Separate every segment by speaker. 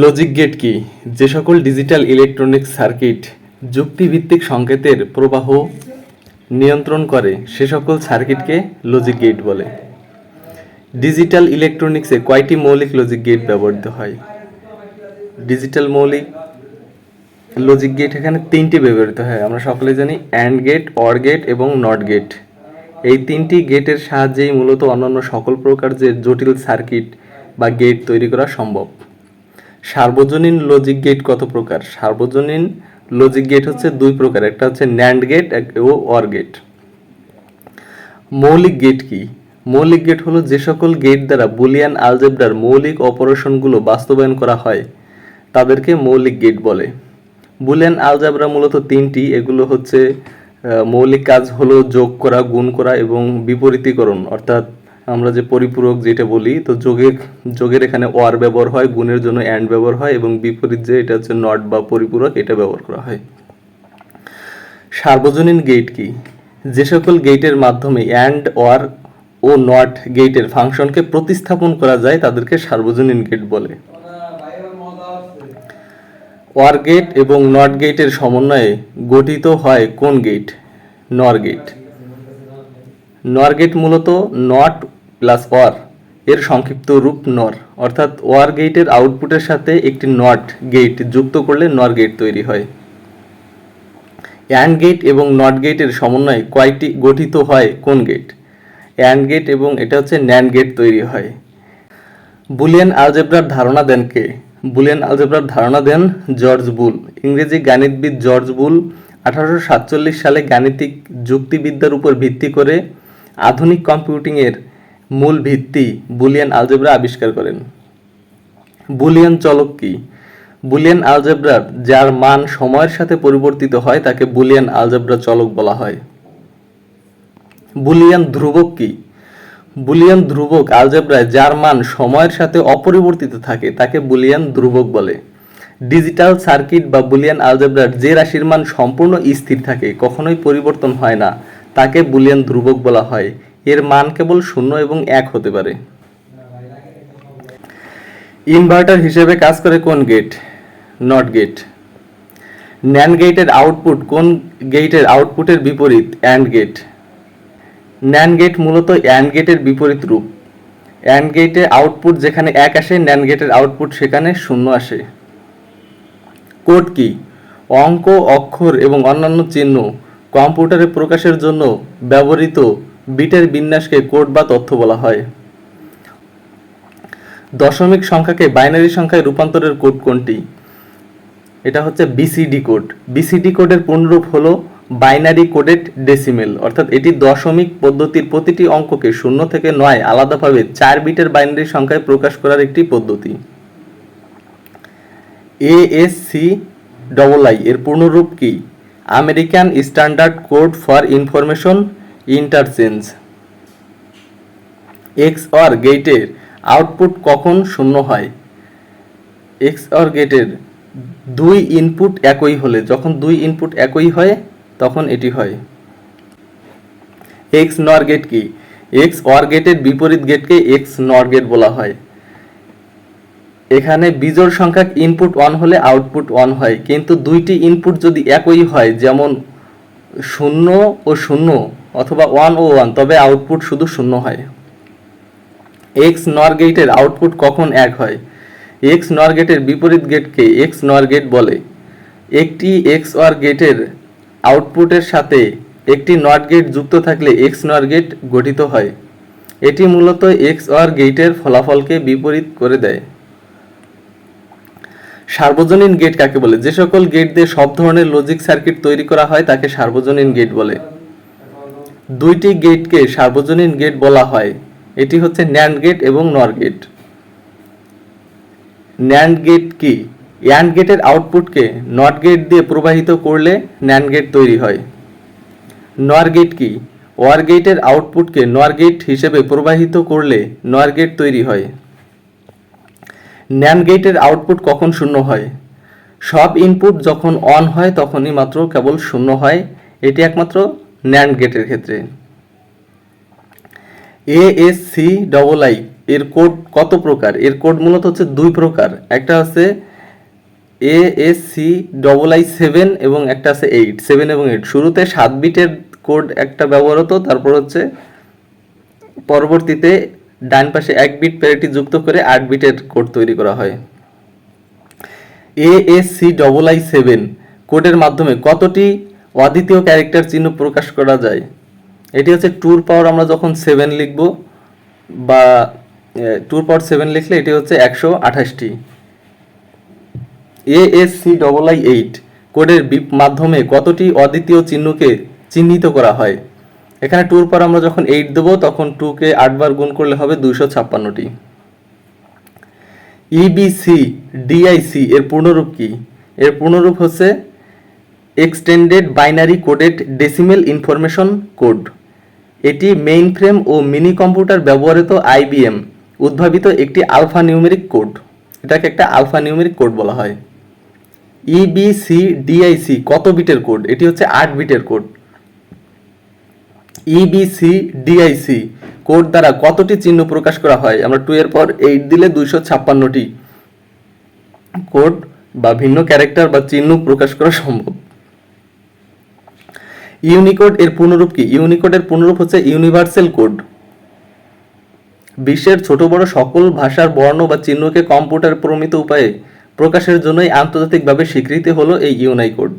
Speaker 1: Logic gate কি? যে সকল ডিজিটাল ইলেকট্রনিক সার্কিট যুক্তিভিত্তিক সংকেতের প্রবাহ নিয়ন্ত্রণ করে সে সকল সার্কিটকে লজিক গেট বলে। ডিজিটাল ইলেকট্রনিক্সে কয়টি মৌলিক লজিক গেট ব্যবহৃত হয়? ডিজিটাল মৌলিক লজিক গেট এখানে তিনটি ব্যবহৃত হয়। আমরা সকলে জানি অ্যান্ড গেট, অর গেট এবং নট গেট। এই তিনটি গেটের সাহায্যেই মূলত অন্যান্য সকল প্রকার যে জটিল সার্কিট বা গেট তৈরি করা সম্ভব। সার্বজনীন লজিক গেট কত প্রকার? সার্বজনীন লজিক গেট হচ্ছে দুই প্রকার, একটা হচ্ছে ন্যান্ড গেট ও অর গেট। মৌলিক গেট কি? মৌলিক গেট হলো যে সকল গেট দ্বারা বুলিয়ান আলজেব্রার মৌলিক অপারেশনগুলো বাস্তবায়ন করা হয় তাদেরকে মৌলিক গেট বলে। বুলিয়ান আলজেব্রা মূলত তিনটি, এগুলো হচ্ছে মৌলিক কাজ হলো যোগ করা, গুণ করা এবং বিপরীতীকরণ, অর্থাৎ আমরা যে পরিপূরক যেটা বলি, তো যোগের এখানে অর ব্যবহার হয়, গুণের জন্য অ্যান্ড ব্যবহার হয় এবং বিপরীত যে এটা হচ্ছে নট বা পরিপূরক, এটা ব্যবহার করা হয়। সার্বজনীন গেট কি? যে সকল গেটের মাধ্যমে অ্যান্ড, অর ও নট গেটের ফাংশনকে প্রতিস্থাপন করা যায় তাদেরকে সার্বজনীন গেট বলে। অর গেট এবং নট গেটের সমন্বয়ে গঠিত হয় কোন গেট? নর গেট। নর গেট মূলত নট প্লাস অর এর সংক্ষিপ্ত রূপ নর, অর্থাৎ অর গেটের আউটপুটের সাথে একটি নট গেট যুক্ত করলে নর গেট তৈরি হয়। অ্যান্ড গেট এবং নট গেটের সমন্বয়ে কয়টি গঠিত হয় কোন গেট? অ্যান্ড গেট এবং এটা হচ্ছে ন্যান্ড গেট তৈরি হয়। বুলিয়ান আলজেব্রার ধারণা দেন কে? বুলিয়ান আলজেব্রার ধারণা দেন জর্জ বুল। ইংরেজি গণিতবিদ জর্জ বুল 1847 সালে গাণিতিক যুক্তিবিদ্যার উপর ভিত্তি করে আধুনিক কম্পিউটিংয়ের মূল ভিত্তি বুলিয়ান আলজেব্রা আবিষ্কার করেন। বুলিয়ান চলক কি? বুলিয়ান আলজেব্রার যার মান সময়ের সাথে পরিবর্তিত হয় তাকে বুলিয়ান আলজেব্রা চলক বলা হয়। বুলিয়ান ধ্রুবক কি? বুলিয়ান ধ্রুবক আলজেব্রায় যার মান সময়ের সাথে অপরিবর্তিত থাকে তাকে বুলিয়ান ধ্রুবক বলে। ডিজিটাল সার্কিট বা বুলিয়ান আলজেব্রার যে রাশির মান সম্পূর্ণ স্থির থাকে, কখনোই পরিবর্তন হয় না, তাকে বুলিয়ান ধ্রুবক বলা হয়। এর মান কেবল 0 এবং 1 হতে পারে। ইনভার্টার হিসেবে কাজ করে কোন গেট? Not gate. ন্যান্ড গেটের আউটপুট কোন গেটের আউটপুটের বিপরীত? And gate. ন্যান্ড গেট মূলত অ্যান্ড গেটের বিপরীত রূপ। অ্যান্ড গেটে আউটপুট যেখানে 1 আসে, ন্যান্ড গেটের আউটপুট সেখানে 0 আসে। কোড কি? অঙ্ক, অক্ষর এবং অন্যান্য চিহ্ন কম্পিউটারে প্রকাশের জন্য ব্যবহৃত বিটের বিন্যাসকে কোড বা তথ্য বলা হয়। দশমিক সংখ্যাকে বাইনারি সংখ্যায় রূপান্তরের কোড কোনটি? এটা হচ্ছে বিসিডি কোড। বিসিডি কোডের পূর্ণরূপ হলো বাইনারি কোডেড ডেসিমেল, অর্থাৎ এটি দশমিক পদ্ধতির প্রতিটি অঙ্ককে 0 থেকে 9 আলাদাভাবে 4 বিটের বাইনারি সংখ্যায় প্রকাশ করার একটি পদ্ধতি। ASCII এর পূর্ণরূপ কি? American standard code for information interchange. XOR গেটের আউটপুট কখন 0 হয়? XOR গেটের 2 ইনপুট একই হলে, যখন 2 ইনপুট একই হয় তখন এটি হয়। XNOR গেট কি? XOR গেটের বিপরীত গেটকে XNOR গেট বলা হয়। এখানে বিজোড় সংখ্যক ইনপুট 1 হলে আউটপুট 1 হয়, কিন্তু দুইটি ইনপুট যদি একই হয়, যেমন 0 ও 0 অথবা 1 ও 1, তবে আউটপুট শুধু 0 হয়। XNOR গেটের আউটপুট কখন 1 হয়? XNOR গেটের বিপরীত গেটকে XNOR গেট বলে। একটি XOR গেটের আউটপুটের সাথে একটি নট গেট যুক্ত থাকলে XNOR গেট গঠিত হয়। এটি মূলত XOR গেটের ফলাফলকে বিপরীত করে দেয়। সার্বজনীন গেট কাকে বলে? যে সকল গেট দিয়ে সব ধরনের লজিক সার্কিট তৈরি করা হয় তাকে সার্বজনীন গেট বলে। দুইটি গেটকে সার্বজনীন গেট বলা হয়, এটি হচ্ছে ন্যান্ড গেট এবং নর গেট। ন্যান্ড গেট কি? অ্যান্ড গেটের আউটপুটকে নট গেট দিয়ে প্রবাহিত করলে ন্যান্ড গেট তৈরি হয়। নর গেট কি? ওয়ার গেটের আউটপুটকে নর গেট হিসেবে প্রবাহিত করলে নর গেট তৈরি হয়। ন্যান্ড গেটের আউটপুট কখন 0 হয়? সব ইনপুট যখন অন হয় তখনই মাত্র কেবল 0 হয়, এটি একমাত্র ন্যান্ড গেটের ক্ষেত্রে। ASCII এর কোড কত প্রকার? এর কোড মূলত হচ্ছে দুই প্রকার, একটা হচ্ছে ASCII-7 এবং একটা আছে 7 এবং 8। শুরুতে 7 বিটের কোড একটা ব্যবহার হতো, তারপর হচ্ছে পরবর্তীতে ডান পাশে 1 বিট প্যারিটি যুক্ত করে 8 বিটের কোড তৈরি করা হয়। ASCII-7 কোডের মাধ্যমে কতটি অদ্বিতীয় ক্যারেক্টার চিহ্ন প্রকাশ করা যায়? এটি হচ্ছে 2 পাওয়ার আমরা যখন 7 লিখব বা 2 পাওয়ার 7 লিখলে এটি হচ্ছে 128টি। ASCII-8 কোডের মাধ্যমে কতটি অদ্বিতীয় চিহ্নকে চিহ্নিত করা হয়? এখানে 2 পাওয়ার আমরা যখন 8 দেব তখন 2 কে 8 বার গুণ করলে হবে 256টি। EBCDIC এর পূর্ণরূপ কি? এর পূর্ণরূপ হচ্ছে extended binary coded decimal information code. এটি মেইন ফ্রেম ও মিনি কম্পিউটার ব্যবহৃত IBM উদ্ভাবিত একটি আলফা নিউমেরিক কোড। এটাকে একটা আলফা নিউমেরিক কোড বলা হয়। EBCDIC কত বিটের কোড? এটি হচ্ছে 8 বিটের কোড। EBCDIC কোড দ্বারা কতটি চিহ্ন প্রকাশ করা হয়? আমরা 2 এর পর 8 দিলে 256টি কোড বা ভিন্ন ক্যারেক্টার বা চিহ্ন প্রকাশ করা সম্ভব। ইউনিকোড এর পূর্ণরূপ কি? ইউনিকোডের পূর্ণরূপ হচ্ছে ইউনিভার্সাল কোড। বিশ্বের ছোট বড় সকল ভাষার বর্ণ বা চিহ্নকে কম্পিউটার প্রমিত উপায়ে প্রকাশের জন্যই আন্তর্জাতিকভাবে স্বীকৃতি হলো এই ইউনিকোড।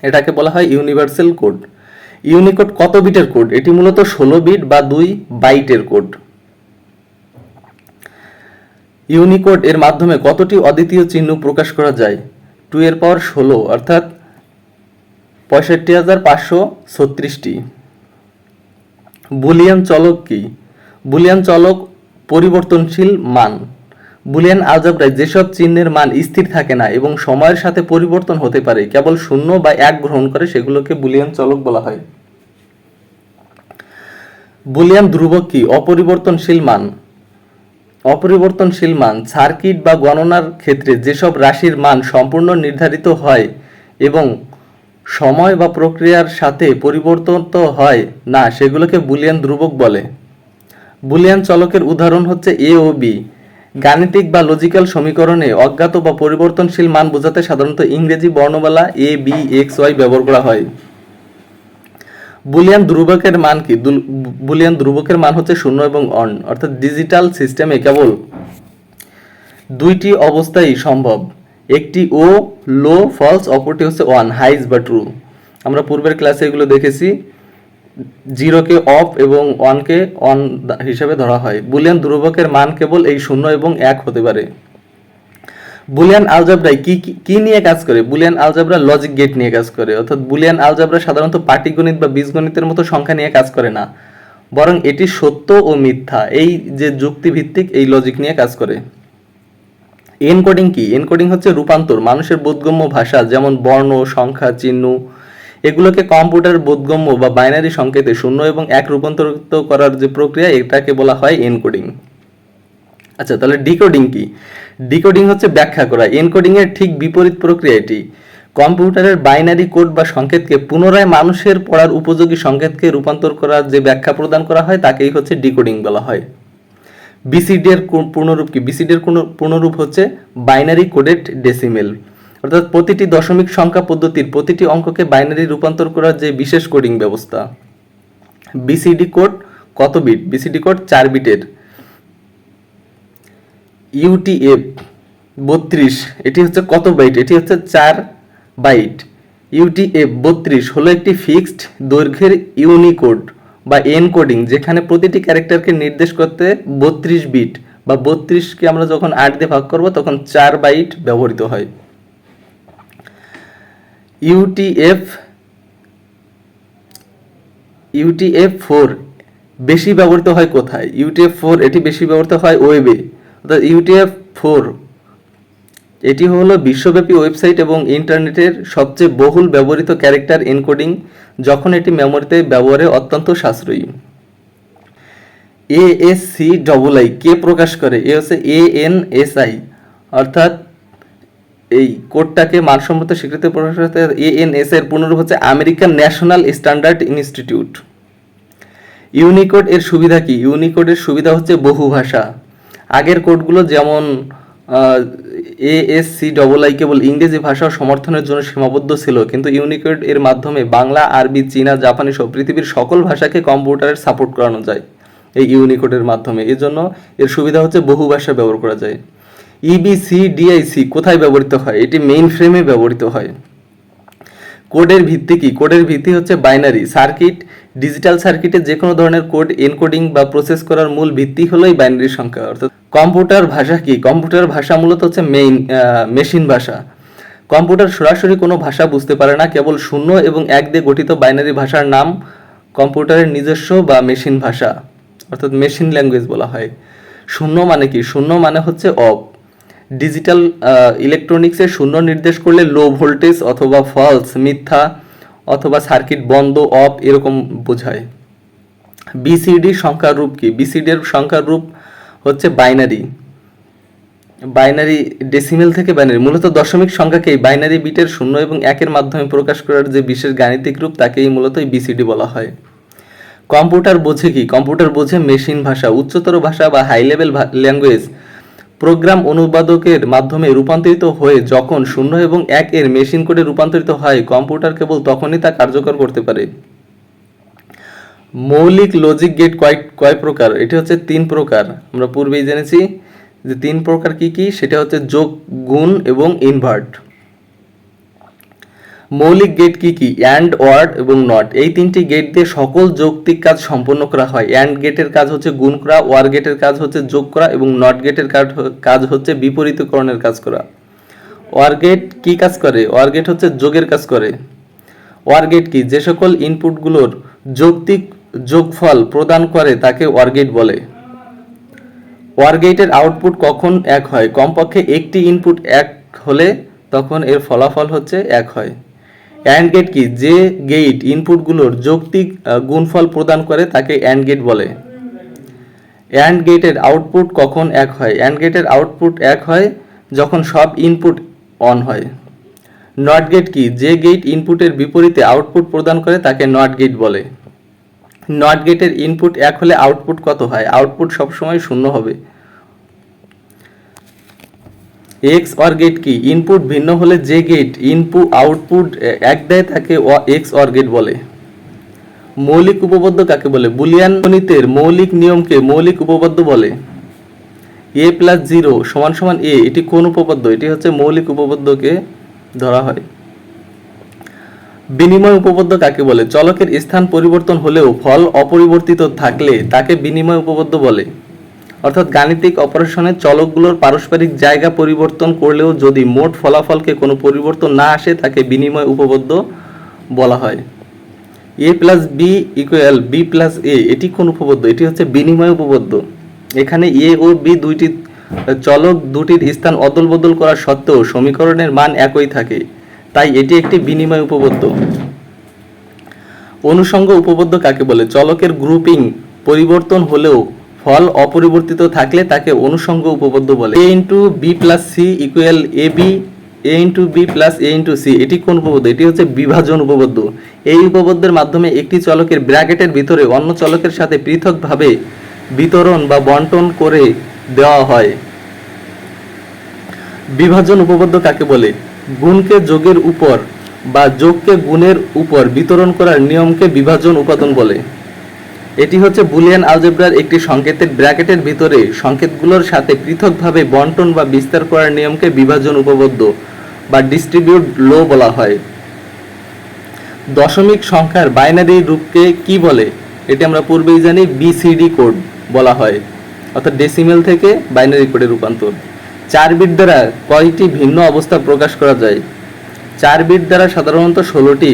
Speaker 1: এটাকে বলা হয় ইউনিভার্সাল কোড। ইউনিকোড কত বিটের কোড? এটি মূলত 16 বিট বা 2 বাইটের কোড। ইউনিকোড এর মাধ্যমে কতটি অদ্বিতীয় চিহ্ন প্রকাশ করা যায়? 2 এর পাওয়ার 16 অর্থাৎ 65,536টি। বুলিয়ান চলক কি? বুলিয়ান চলক পরিবর্তনশীল মান। বুলিয়ান আলজেব্রায় যেসব চিহ্নের মান স্থির থাকে না এবং সময়ের সাথে পরিবর্তন হতে পারে, কেবল 0 বা 1 গ্রহণ করে, সেগুলোকে বুলিয়ান চলক বলা হয়। বুলিয়ান ধ্রুবক কি? অপরিবর্তনশীল মান। অপরিবর্তনশীল মান সার্কিট বা গণনার ক্ষেত্রে যেসব রাশির মান সম্পূর্ণ নির্ধারিত হয় এবং সময় বা প্রক্রিয়ার সাথে পরিবর্তন হয় না, সেগুলোকে বুলিয়ান ধ্রুবক বলে। বুলিয়ান চলকের উদাহরণ হচ্ছে A ও B। গাণিতিক বা লজিক্যাল সমীকরণে অজ্ঞাত বা পরিবর্তনশীল মান বোঝাতে সাধারণত ইংরেজি বর্ণমালা A B X Y ব্যবহার করা হয়। বুলিয়ান ধ্রুবকের মান কি? বুলিয়ান ধ্রুবকের মান হচ্ছে 0 এবং 1, অর্থাৎ ডিজিটাল সিস্টেমে কেবল দুইটি অবস্থাই সম্ভব, একটি ও লো ফলস, অপরটি হচ্ছে 1 হাইজ বা ট্রু। আমরা পূর্বের ক্লাসে এগুলো দেখেছি। 0 কে অফ এবং 1 কে অন হিসেবে ধরা হয়। বুলিয়ান ধ্রুবকের মান কেবল এই 0 এবং 1 হতে পারে। বুলিয়ান আলজেব্রায় কি নিয়ে কাজ করে? বুলিয়ান আলজেব্রা লজিক গেট নিয়ে কাজ করে, অর্থাৎ বুলিয়ান আলজেব্রা সাধারণত পাটিগণিত বা বীজগণিতের মতো সংখ্যা নিয়ে কাজ করে না, বরং এটি সত্য ও মিথ্যা, এই যে যুক্তিভিত্তিক এই লজিক নিয়ে কাজ করে। এনকোডিং কি? এনকোডিং হচ্ছে রূপান্তর। মানুষের বোধগম্য ভাষা যেমন বর্ণ, সংখ্যা, চিহ্ন, এগুলোকে কম্পিউটারের বোধগম্য বা বাইনারি সংকেতে 0 এবং 1 রূপান্তরিত করার যে প্রক্রিয়া, এটাকে বলা হয় এনকোডিং। আচ্ছা, তাহলে ডিকোডিং কি? ডিকোডিং হচ্ছে ব্যাখ্যা করা। এনকোডিং এর ঠিক বিপরীত প্রক্রিয়া এটি। কম্পিউটারের বাইনারি কোড বা সংকেতকে পুনরায় মানুষের পড়ার উপযোগী সংকেতকে রূপান্তর করার যে ব্যাখ্যা প্রদান করা হয় তাকেই হচ্ছে ডিকোডিং বলা হয়। বিসিডি এর পূর্ণরূপ কি? বিসিডি এর পূর্ণরূপ হচ্ছে বাইনারি কোডেড ডেসিমেল, অর্থাৎ প্রতিটি দশমিক সংখ্যা পদ্ধতির প্রতিটি অঙ্ককে বাইনারি রূপান্তর করার যে বিশেষ কোডিং ব্যবস্থা। বিসিডি কোড কত বিট? বিসিডি কোড 4 বিটের। UTF 32 এটি হচ্ছে কত বাইট? এটি হচ্ছে 4 বাইট। UTF 32 হলো একটি ফিক্সড দৈর্ঘ্যের ইউনিকোড বা এনকোডিং, যেখানে প্রতিটি ক্যারেক্টারকে নির্দেশ করতে 32 বিট বা 32কে আমরা যখন 8 দিয়ে ভাগ করব তখন 4 বাইট ব্যবহৃত হয়। UTF-4 বেশি ব্যবহৃত হয় কোথায়? UTF-4 এটি বেশি ব্যবহৃত হয় ওয়েবে, অর্থাৎ UTF-4 এটি হলো বিশ্বব্যাপী ওয়েবসাইট এবং ইন্টারনেটের সবচেয়ে বহুল ব্যবহৃত ক্যারেক্টার এনকোডিং, যখন এটি মেমোরিতে ব্যবহারে অত্যন্ত সাশ্রয়ী। ASCII কে প্রকাশ করে? এ হচ্ছে ANSI, অর্থাৎ এই কোডটাকে মানসম্মত স্বীকৃতি প্রকাশ করতে। ANSI এর পূর্ণরূপ হচ্ছে American national standard institute. Unicode এর সুবিধা কি? ইউনিকোডের সুবিধা হচ্ছে বহু ভাষা। আগের কোডগুলো যেমন ASCII কেবল ইংরেজি ভাষা সমর্থনের জন্য সীমাবদ্ধ ছিল, কিন্তু ইউনিকোড এর মাধ্যমে বাংলা, আরবি, চীনা, জাপানি সহ পৃথিবীর সকল ভাষাকে কম্পিউটারের সাপোর্ট করানো যায় এই ইউনিকোডের মাধ্যমে। এজন্য এর সুবিধা হচ্ছে বহু ভাষা ব্যবহার করা যায়। EBCDIC কোথায় ব্যবহৃত হয়? এটি মেইন ফ্রেমে ব্যবহৃত হয়। কোডের ভিত্তি কি? কোডের ভিত্তি হচ্ছে বাইনারি সার্কিট। ডিজিটাল সার্কিটে যে কোনো ধরনের কোড এনকোডিং বা প্রসেস করার মূল ভিত্তি হলো এই বাইনারি সংখ্যা। অর্থাৎ কম্পিউটার ভাষা কি? কম্পিউটার ভাষা মূলত হচ্ছে মেশিন ভাষা। কম্পিউটার সরাসরি কোনো ভাষা বুঝতে পারে না, কেবল 0 এবং 1 দিয়ে গঠিত বাইনারি ভাষার নাম কম্পিউটারের নিজস্ব বা মেশিন ভাষা, অর্থাৎ মেশিন ল্যাঙ্গুয়েজ বলা হয়। 0 মানে কি? 0 মানে হচ্ছে অফ। ডিজিটাল ইলেকট্রনিক্সে 0 নির্দেশ করলে লো ভোল্টেজ অথবা ফলস, মিথ্যা, অথবা সার্কিট বন্ধ, অফ এরকম বোঝায়। BCD সংখ্যার রূপ কি? BCD এর সংখ্যার রূপ হচ্ছে বাইনারি। ডেসিমেল থেকে বাইনারি, মূলত দশমিক সংখ্যাকে বাইনারি বিটের 0 এবং 1 এর মাধ্যমে প্রকাশ করার যে বিশেষ গাণিতিক রূপ তাকেই মূলত BCD বলা হয়। কম্পিউটার বোঝে কি? কম্পিউটার বোঝে মেশিন ভাষা। উচ্চতর ভাষা বা হাই লেভেল ল্যাঙ্গুয়েজ প্রোগ্রাম অনুবাদকের মাধ্যমে রূপান্তরিত হয়ে যখন 0 এবং 1 এর মেশিন কোডে রূপান্তরিত হয়, কম্পিউটার কেবল তখনই তা কার্যকর করতে পারে। মৌলিক লজিক গেট কয় প্রকার? এটি হচ্ছে 3 প্রকার। আমরা পূর্বেই জেনেছি যে 3 প্রকার কি কি, সেটা হচ্ছে যোগ, গুণ এবং ইনভার্ট। মৌলিক গেট কি কি? অ্যান্ড, অর এবং নট। এই 3টি গেট দিয়ে সকল যৌক্তিক কাজ সম্পন্ন করা হয়। অ্যান্ড গেটের কাজ হচ্ছে গুণ করা, ওয়ার গেটের কাজ হচ্ছে যোগ করা এবং নট গেটের কাজ হচ্ছে বিপরীতকরণের কাজ করা। ওয়ার গেট কি কাজ করে? ওয়ার গেট হচ্ছে যোগের কাজ করে। ওয়ার গেট কি? যে সকল ইনপুটগুলোর যৌক্তিক যোগফল প্রদান করে তাকে ওয়ার গেট বলে। ওয়ার গেটের আউটপুট কখন 1 হয়? কমপক্ষে একটি ইনপুট 1 হলে তখন এর ফলাফল হচ্ছে 1 হয়। অ্যান্ড গেট কি? যে গেট ইনপুটগুলোর যৌক্তিক গুণফল প্রদান করে তাকে অ্যান্ড গেট বলে। অ্যান্ড গেটের আউটপুট কখন 1 হয়? অ্যান্ড গেটের আউটপুট 1 হয় যখন সব ইনপুট অন হয়। নট গেট কি? যে গেট ইনপুটের বিপরীতে আউটপুট প্রদান করে তাকে নট গেট বলে। নট গেটের ইনপুট 1 হলে আউটপুট কত হয়? আউটপুট সবসময় 0 হবে। এক্স অর গেট কি? ইনপুট ভিন্ন হলে যে গেট আউটপুট 1 দেয় তাকে এক্স অর গেট বলে। মৌলিক উপপাদ্য কাকে বলে? বুলিয়ান গণিতের মৌলিক নিয়মকে মৌলিক উপপাদ্য বলে। a+0 = a, এটি কোন উপপাদ্য? এটি হচ্ছে মৌলিক উপপাদ্যকে ধরা হয়। বিনিময় উপপাদ্য কাকে বলে? চলকের স্থান পরিবর্তন হলেও ফল অপরিবর্তিত থাকলে তাকে বিনিময় উপপাদ্য বলে। অর্থাৎ গাণিতিক অপারেশনে চলকগুলোর পারস্পরিক জায়গা পরিবর্তন করলেও যদি মোট ফলাফলকে কোনো পরিবর্তন না আসে তাকে বিনিময় উপপাদ্য বলা হয়। a+b = b+a, এটি কোন উপপাদ্য? এটি হচ্ছে বিনিময় উপপাদ্য। এখানে a ও b দুইটি চলক দুটির স্থান অদল বদল করা সত্ত্বেও সমীকরণের মান একই থাকে, তাই এটি একটি বিনিময় উপপাদ্য। অনুষঙ্গ উপপাদ্য কাকে বলে? চলকের গ্রুপিং পরিবর্তন হলেও ফল অপরিবর্তিত থাকলে তাকে অনুষঙ্গ উপপাদ্য বলে। a × b + c = ab, a × b + a × c, এটি কোন উপপাদ্য? এটি হচ্ছে বিভাজন উপপাদ্য। এই উপপাদ্যের মাধ্যমে একটি চলকের ব্র্যাকেটের ভিতরে অন্য চলকের সাথে পৃথকভাবে বিতরণ বা বণ্টন করে দেওয়া হয়। বিভাজন উপপাদ্য কাকে বলে? গুণকে যোগের উপর বা যোগকে গুণের উপর বিতরণ করার নিয়মকে বিভাজন উপাদান বলে। এটি হচ্ছে বুলিয়ান আলজেব্রার একটি সংকেতের ব্র্যাকেটের ভিতরে সংকেতগুলোর সাথে পৃথকভাবে বণ্টন বা বিস্তার করার নিয়মকে বিভাজন উপপাদ্য বা ডিস্ট্রিবিউট ল বলা হয়। দশমিক সংখ্যার বাইনারি রূপকে কি বলে? এটি আমরা পূর্বেই জানি, BCD কোড বলা হয়, অর্থাৎ ডেসিমেল থেকে বাইনারি কোডে রূপান্তর। 4 বিট দ্বারা কয়টি ভিন্ন অবস্থা প্রকাশ করা যায়? 4 বিট দ্বারা সাধারণত 16টি।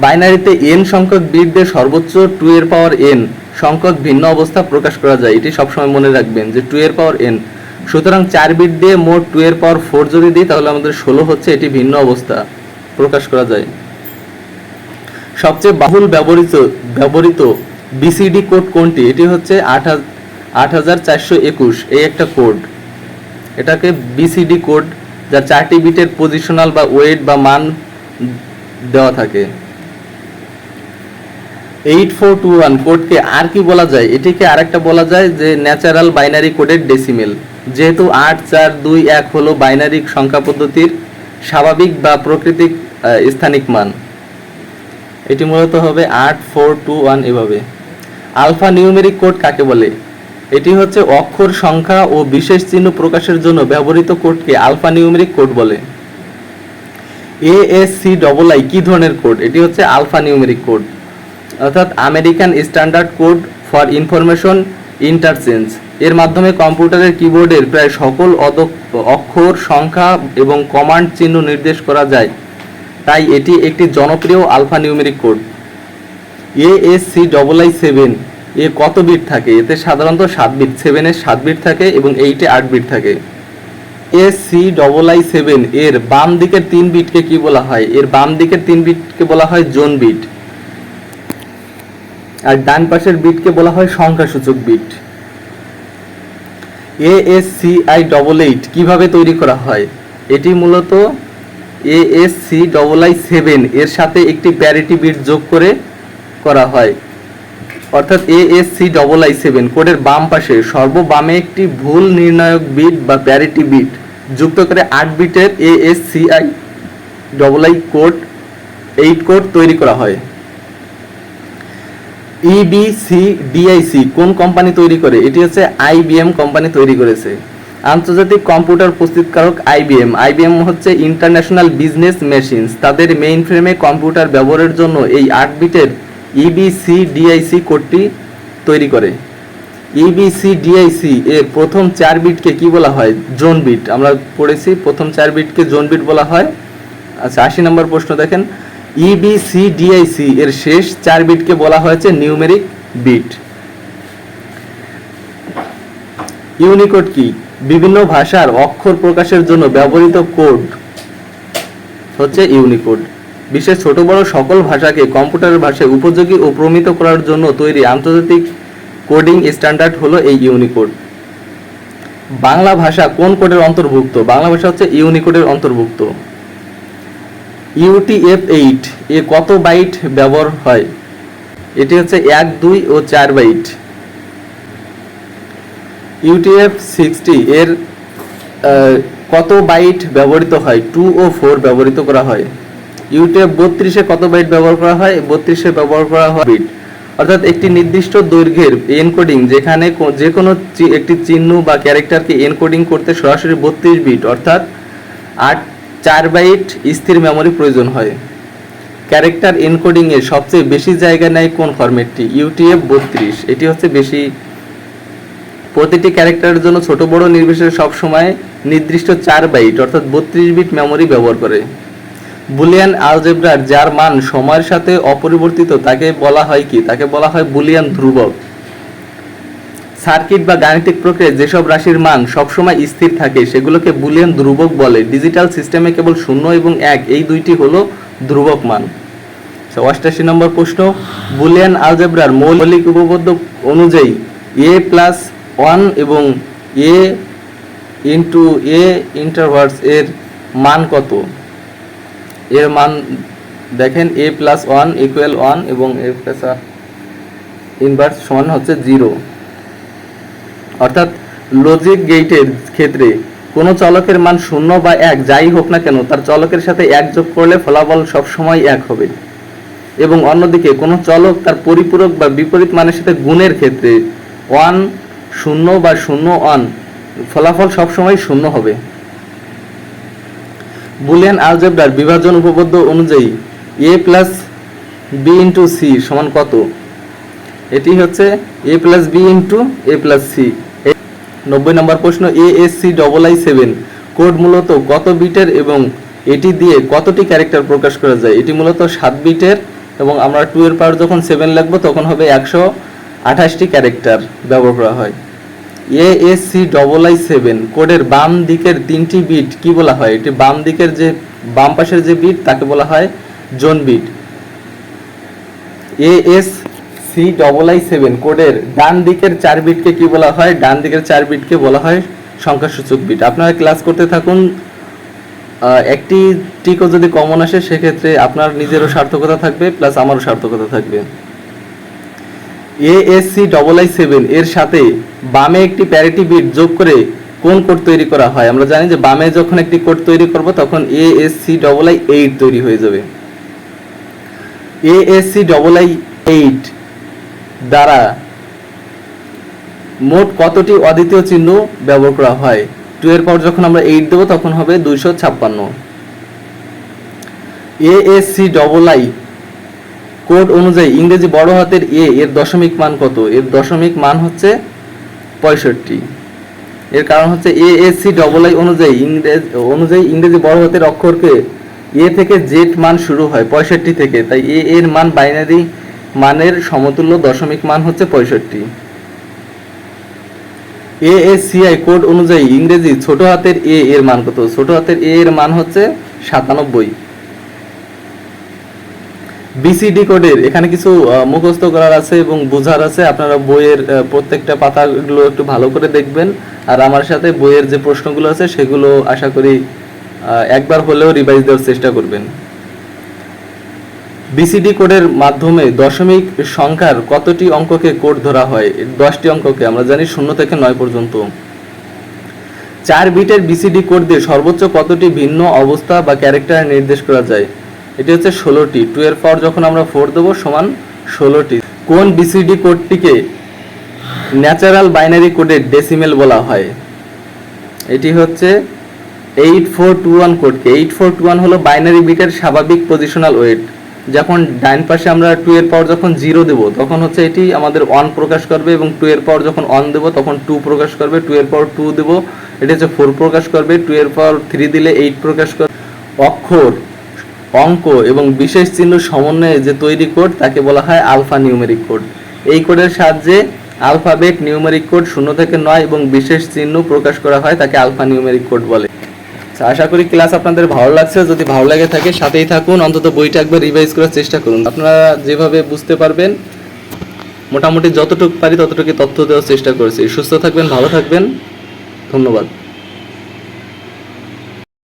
Speaker 1: বাইনারিতে n সংখ্যক বিট দিয়ে সর্বোচ্চ 2n সংখ্যক ভিন্ন অবস্থা প্রকাশ করা যায়। এটি সবসময় মনে রাখবেন যে 2n। সুতরাং 4 বিট দিয়ে মোট 2^4 যদি দিই তাহলে আমাদের 16 হচ্ছে, এটি ভিন্ন অবস্থা প্রকাশ করা যায়। সবচেয়ে বহুল ব্যবহৃত BCD কোড কোনটি? এটি হচ্ছে 8421, এই একটা কোড। এটাকে BCD কোড, যা 4টি বিটের পজিশনাল বা ওয়েট বা মান দেওয়া থাকে। 8421 কোডকে আর কি বলা যায়? এটিকে আরেকটা বলা যায় যে ন্যাচারাল বাইনারি কোডের ডেসিমেল। যেহেতু 8421 হলো বাইনারি সংখ্যা পদ্ধতির স্বাভাবিক বা প্রাকৃতিক স্থানিক মান, এটি মূলত হবে 8421 এভাবে। আলফা নিউমেরিক কোড কাকে বলে? এটি হচ্ছে অক্ষর সংখ্যা ও বিশেষ চিহ্ন প্রকাশের জন্য ব্যবহৃত কোডকে আলফা নিউমেরিক কোড বলে। ASCII কি ধরনের কোড? এটি হচ্ছে আলফা নিউমেরিক কোড, অর্থাৎ American standard code for information interchange. এর মাধ্যমে কম্পিউটারের কিবোর্ডের প্রায় সকল অক্ষর সংখ্যা এবং কমান্ড চিহ্ন নির্দেশ করা যায়, তাই এটি একটি জনপ্রিয় আলফা নিউমেরিক কোড। ASCII-7 এ কত বিট থাকে? এতে সাধারণত 7 বিট, 7 এর 7 বিট থাকে এবং 8 এ 8 বিট থাকে। ASCII-7 এর বাম দিকের 3 বিটকে কি বলা হয়? এর বাম দিকের 3 বিটকে বলা হয় জোন বিট, আর ডান পাশের বিটকে বলা হয় সংখ্যাসূচক বিট। ASCII-8 কিভাবে তৈরি করা হয়? এটি মূলত ASCII-7 এর সাথে একটি প্যারিটি বিট যোগ করে করা হয়, অর্থাৎ ASCII-7 কোডের বাম পাশে সর্ববামে একটি ভুল নির্ণায়ক বিট বা প্যারিটি বিট যুক্ত করে 8 বিটের ASCII-8 কোড তৈরি করা হয়। EBCDIC কোন কোম্পানি তৈরি করে? এটি হচ্ছে IBM কোম্পানি তৈরি করেছে। আন্তর্জাতিক কম্পিউটার প্রস্তুতকারক IBM হচ্ছে ইন্টারন্যাশনাল বিজনেস মেশিনস, তাদের মেইন ফ্রেমে কম্পিউটার ব্যবহারের জন্য এই 8 বিটের EBCDIC কোডটি তৈরি করে। EBCDIC এর প্রথম 4 বিটকে কি বলা হয়? Zone bit. আমরা পড়েছি প্রথম 4 বিটকে জোন বিট বলা হয়। আচ্ছা, 80 নম্বর প্রশ্ন দেখেন, EBCDIC এর শেষ 4 বিটকে বলা হয়েছে নিউমেরিক বিট। ইউনিকোড কি? বিভিন্ন ভাষার অক্ষর প্রকাশের জন্য ব্যবহৃত কোড হচ্ছে ইউনিকোড। বিশ্বের ছোট বড় সকল ভাষাকে কম্পিউটারের ভাষায় উপযোগী ও প্রমিত করার জন্য তৈরি আন্তর্জাতিক কোডিং স্ট্যান্ডার্ড হলো এই ইউনিকোড। বাংলা ভাষা কোন কোডের অন্তর্ভুক্ত? বাংলা ভাষা হচ্ছে ইউনিকোডের অন্তর্ভুক্ত। UTF-8 এ কত বাইট ব্যবহার হয়? এটি হচ্ছে 1, 2 ও 4 বাইট। UTF-60 এর কত বাইট ব্যবহৃত হয়? 2 ও 4 ব্যবহৃত করা হয়। UTF-32 এ কত বাইট ব্যবহার করা হয়? 32 এ ব্যবহার করা হয় বিট, অর্থাৎ একটি নির্দিষ্ট দৈর্ঘ্যের এনকোডিং, যেখানে যে কোনো একটি চিহ্ন বা ক্যারেক্টারকে এনকোডিং করতে সরাসরি 32 বিট অর্থাৎ 4 বাইট স্থির মেমরি প্রয়োজন হয়। ক্যারেক্টার এনকোডিং এর সবচেয়ে বেশি জায়গা নেয় কোন ফরম্যাটটি? UTF-32। এটি হচ্ছে বেশি, প্রতিটি ক্যারেক্টারের জন্য ছোট বড় নির্বিশেষে সব সময় নির্দিষ্ট 4 বাইট অর্থাৎ 32 বিট মেমরি ব্যবহার করে। বুলিয়ান আলজেব্রার যার মান সময়ের সাথে অপরিবর্তিত তাকে বলা হয় কি? তাকে বলা হয় বুলিয়ান ধ্রুবক। সার্কিট বা গাণিতিক প্রক্রিয়ায় যেসব রাশির মান সবসময় স্থির থাকে সেগুলোকে বুলিয়ান ধ্রুবক বলে। ডিজিটাল সিস্টেমে কেবল 0 এবং 1 এই দুইটি হলো ধ্রুবক মান। 88 নম্বর প্রশ্ন, বুলিয়ান আলজেব্রার মৌলিক উপপাদ্য অনুযায়ী a+1 এবং a ইন্টু a ইন্টারভার্স এর মান কত? এর মান দেখেন, a+1 ইকুয়াল 1 এবং a প্লাস ইনভার্স সমান হচ্ছে 0। অর্থাৎ লজিক গেটের ক্ষেত্রে কোনো চলকের মান 0 বা 1 যাই হোক না কেন তার চলকের সাথে 1 যোগ করলে ফলাফল সবসময় 1 হবে, এবং অন্যদিকে কোনো চলক তার পরিপূরক বা বিপরীত মানের সাথে গুণের ক্ষেত্রে 1 0 বা 0 1 ফলাফল সবসময় 0 হবে। বুলিয়ান আলজেব্রার বিভাজন উপপাদ্য অনুযায়ী a+b ইন্টু c সমান কত? এটি হচ্ছে a+b ইন্টু a+c। 90 নম্বর প্রশ্ন, ASCII-7 কোড মূলত কত বিটের এবং এটি দিয়ে কতটি ক্যারেক্টার প্রকাশ করা যায়? এটি মূলত 7 বিটের এবং আমরা 2 এর পাওয়ার যখন 7 লিখব তখন হবে 128টি ক্যারেক্টার ব্যবহার করা হয়। ASCII-7 কোডের বাম দিকের 3টি বিট কি বলা হয়? এটি বাম দিকের যে বাম পাশের যে বিট তাকে বলা হয় জোন বিট। ASCII-7 কোডের ডান দিকের 4 বিটকে কি বলা হয়? ডান দিকের 4 বিটকে বলা হয় সংখ্যাসূচক বিট। আপনারা ক্লাস করতে থাকুন, একটি টিকও যদি কমন আসে সেক্ষেত্রে আপনার নিজেরও সার্থকতা থাকবে প্লাস আমারও সার্থকতা থাকবে। ASCII7 এর সাথে বামে একটি প্যারিটি বিট যোগ করে কোন কোড তৈরি করা হয়? আমরা জানি যে বামে যখন একটি কোড তৈরি করব তখন ASCII8 তৈরি হয়ে যাবে। ASCII8 দ্বারা মোট কতটি অদ্বিতীয় চিহ্ন ব্যবহার করা হয়? 2 এর পর যখন আমরা 8 দেব তখন হবে 256। ASCII কোড অনুযায়ী ইংরেজি বড় হাতের এ এর দশমিক মান কত? এর দশমিক মান হচ্ছে 65। এর কারণ হচ্ছে ASCII অনুযায়ী ইংরেজি বড় হাতের অক্ষরকে এ থেকে জেড মান শুরু হয় 65 থেকে, তাই এ এর মান বাইনারি মানের সমতুল্য, দশমিক মান হচ্ছে 65। ASCII কোড অনুযায়ী ইংরেজি ছোট হাতের এ এর মান কত? ছোট হাতের এ এর মান হচ্ছে 97। BCD কোডের এখানে কিছু মুখস্থ করার আছে এবং বোঝার আছে। আপনারা বইয়ের প্রত্যেকটা পাতাগুলো একটু ভালো করে দেখবেন, আর আমার সাথে বইয়ের যে প্রশ্নগুলো আছে সেগুলো আশা করি একবার হলেও রিভাইজ দেওয়ার চেষ্টা করবেন। BCD কোডের মাধ্যমে দশমিক সংখ্যার কতটি অঙ্ককে কোড ধরা হয়? 10টি অঙ্ককে। আমরা জানি 0 থেকে 9 পর্যন্ত। 4 বিটের BCD কোড দিয়ে সর্বোচ্চ কতটি ভিন্ন অবস্থা বা ক্যারেক্টার নির্দেশ করা যায়? এটি হচ্ছে 16টি। 2 এর পর যখন আমরা 4 দেব সমান 16টি। কোন BCD কোডটিকে ন্যাচারাল বাইনারি কোডের ডেসিমেল বলা হয়? এটি হচ্ছে 8421 কোডকে। 8421 হলো বাইনারি বিটের স্বাভাবিক পজিশনাল ওয়েট। যখন ডাইন পাশে আমরা 2 এর পর যখন 0 দেব তখন হচ্ছে এটি আমাদের 1 প্রকাশ করবে, এবং 2 এর পর যখন 1 দেব তখন 2 প্রকাশ করবে। 2 এর পর 2 দেব এটি হচ্ছে 4 প্রকাশ করবে। 2 এর পর 3 দিলে 8 প্রকাশ করবে। অক্ষর, অঙ্ক এবং বিশেষ চিহ্ন সমন্বয়ে যে তৈরি কোড তাকে বলা হয় আলফা নিউমেরিক কোড। এই কোডের সাহায্যে আলফাবেট নিউমেরিক কোড 0 থেকে 9 এবং বিশেষ চিহ্ন প্রকাশ করা হয়, তাকে আলফা নিউমেরিক কোড বলে। আশা করি ক্লাস আপনাদের ভালো লাগছে। যদি ভালো লাগে থাকে সাথেই থাকুন, অন্তত বইটা একবার রিভাইজ করার চেষ্টা করুন। আপনারা যেভাবে বুঝতে পারবেন মোটামুটি যতটুকু পারি ততটুকু তথ্য দেওয়ার চেষ্টা করেছি। সুস্থ থাকবেন, ভালো থাকবেন, ধন্যবাদ।